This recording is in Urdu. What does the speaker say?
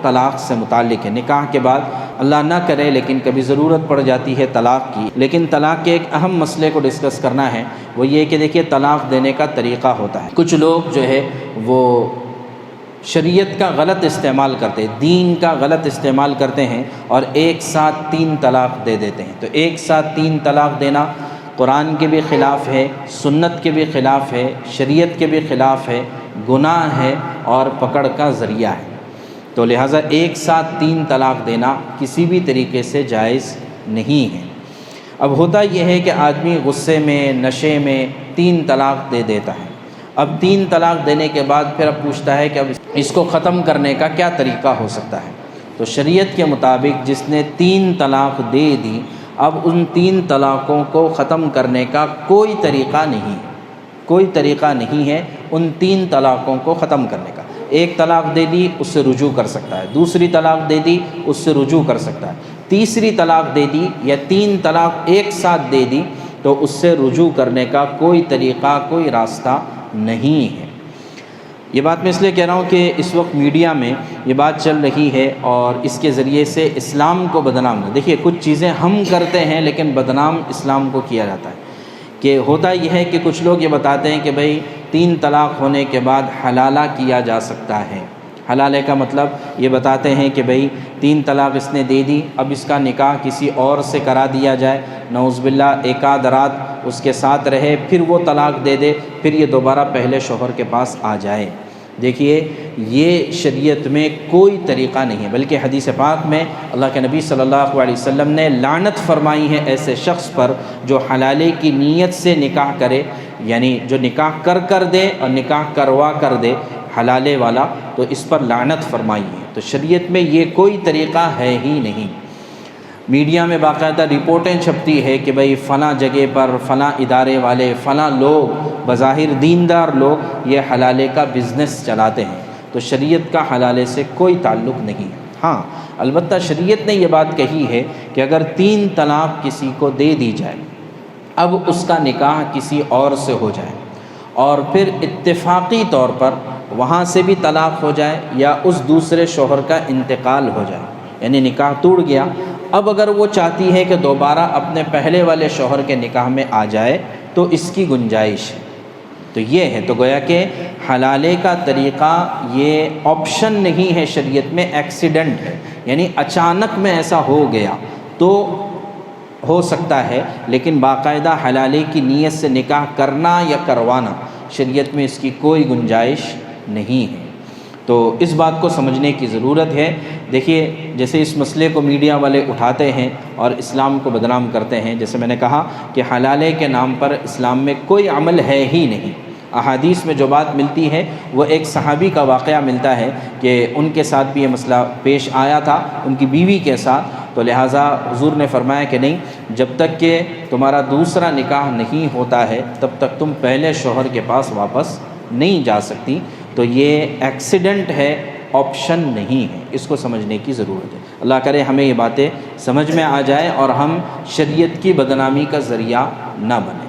طلاق سے متعلق ہے۔ نکاح کے بعد اللہ نہ کرے لیکن کبھی ضرورت پڑ جاتی ہے طلاق کی، لیکن طلاق کے ایک اہم مسئلے کو ڈسکس کرنا ہے، وہ یہ کہ دیکھیے طلاق دینے کا طریقہ ہوتا ہے۔ کچھ لوگ جو ہے وہ شریعت کا غلط استعمال کرتے ہیں، دین کا غلط استعمال کرتے ہیں اور ایک ساتھ 3 طلاق دے دیتے ہیں۔ تو ایک ساتھ 3 طلاق دینا قرآن کے بھی خلاف ہے، سنت کے بھی خلاف ہے، شریعت کے بھی خلاف ہے، گناہ ہے اور پکڑ کا ذریعہ ہے۔ تو لہٰذا ایک ساتھ 3 طلاق دینا کسی بھی طریقے سے جائز نہیں ہے۔ اب ہوتا یہ ہے کہ آدمی غصے میں، نشے میں 3 طلاق دے دیتا ہے۔ اب 3 طلاق دینے کے بعد پھر اب پوچھتا ہے کہ اب اس کو ختم کرنے کا کیا طریقہ ہو سکتا ہے۔ تو شریعت کے مطابق جس نے 3 طلاق دے دی، اب ان 3 طلاقوں کو ختم کرنے کا کوئی طریقہ نہیں ہے، کوئی طریقہ نہیں ہے ان 3 طلاقوں کو ختم کرنے کا۔ ایک طلاق دے دی اس سے رجوع کر سکتا ہے، دوسری طلاق دے دی اس سے رجوع کر سکتا ہے، تیسری طلاق دے دی یا 3 طلاق ایک ساتھ دے دی تو اس سے رجوع کرنے کا کوئی طریقہ، کوئی راستہ نہیں ہے۔ یہ بات میں اس لیے کہہ رہا ہوں کہ اس وقت میڈیا میں یہ بات چل رہی ہے اور اس کے ذریعے سے اسلام کو بدنام ہے۔ دیکھیے کچھ چیزیں ہم کرتے ہیں لیکن بدنام اسلام کو کیا جاتا ہے۔ کہ ہوتا یہ ہے کہ کچھ لوگ یہ بتاتے ہیں کہ بھئی 3 طلاق ہونے کے بعد حلالہ کیا جا سکتا ہے۔ حلالے کا مطلب یہ بتاتے ہیں کہ بھئی 3 طلاق اس نے دے دی، اب اس کا نکاح کسی اور سے کرا دیا جائے، نعوذ باللہ ایک آدھ رات اس کے ساتھ رہے، پھر وہ طلاق دے دے، پھر یہ دوبارہ پہلے شوہر کے پاس آ جائے۔ دیکھیے یہ شریعت میں کوئی طریقہ نہیں ہے، بلکہ حدیث پاک میں اللہ کے نبی صلی اللہ علیہ وسلم نے لعنت فرمائی ہے ایسے شخص پر جو حلالے کی نیت سے نکاح کرے، یعنی جو نکاح کر دے اور نکاح کروا کر دے حلالے والا، تو اس پر لعنت فرمائی ہے۔ تو شریعت میں یہ کوئی طریقہ ہے ہی نہیں۔ میڈیا میں باقاعدہ رپورٹیں چھپتی ہے کہ بھئی فلاں جگہ پر فلاں ادارے والے، فلاں لوگ بظاہر دیندار لوگ یہ حلالے کا بزنس چلاتے ہیں۔ تو شریعت کا حلالے سے کوئی تعلق نہیں ہے۔ ہاں البتہ شریعت نے یہ بات کہی ہے کہ اگر 3 طلاق کسی کو دے دی جائے، اب اس کا نکاح کسی اور سے ہو جائے اور پھر اتفاقی طور پر وہاں سے بھی طلاق ہو جائے یا اس دوسرے شوہر کا انتقال ہو جائے، یعنی نکاح ٹوٹ گیا، اب اگر وہ چاہتی ہے کہ دوبارہ اپنے پہلے والے شوہر کے نکاح میں آ جائے تو اس کی گنجائش ہے۔ تو یہ ہے، تو گویا کہ حلالے کا طریقہ یہ آپشن نہیں ہے شریعت میں، ایکسیڈنٹ ہے، یعنی اچانک میں ایسا ہو گیا تو ہو سکتا ہے، لیکن باقاعدہ حلالے کی نیت سے نکاح کرنا یا کروانا شریعت میں اس کی کوئی گنجائش نہیں ہے۔ تو اس بات کو سمجھنے کی ضرورت ہے۔ دیکھیے جیسے اس مسئلے کو میڈیا والے اٹھاتے ہیں اور اسلام کو بدنام کرتے ہیں، جیسے میں نے کہا کہ حلالے کے نام پر اسلام میں کوئی عمل ہے ہی نہیں۔ احادیث میں جو بات ملتی ہے وہ ایک صحابی کا واقعہ ملتا ہے کہ ان کے ساتھ بھی یہ مسئلہ پیش آیا تھا، ان کی بیوی کے ساتھ، تو لہٰذا حضور نے فرمایا کہ نہیں، جب تک کہ تمہارا دوسرا نکاح نہیں ہوتا ہے تب تک تم پہلے شوہر کے پاس واپس نہیں جا سکتی۔ تو یہ ایکسیڈنٹ ہے، آپشن نہیں ہے، اس کو سمجھنے کی ضرورت ہے۔ اللہ کرے ہمیں یہ باتیں سمجھ میں آ جائے اور ہم شریعت کی بدنامی کا ذریعہ نہ بنیں۔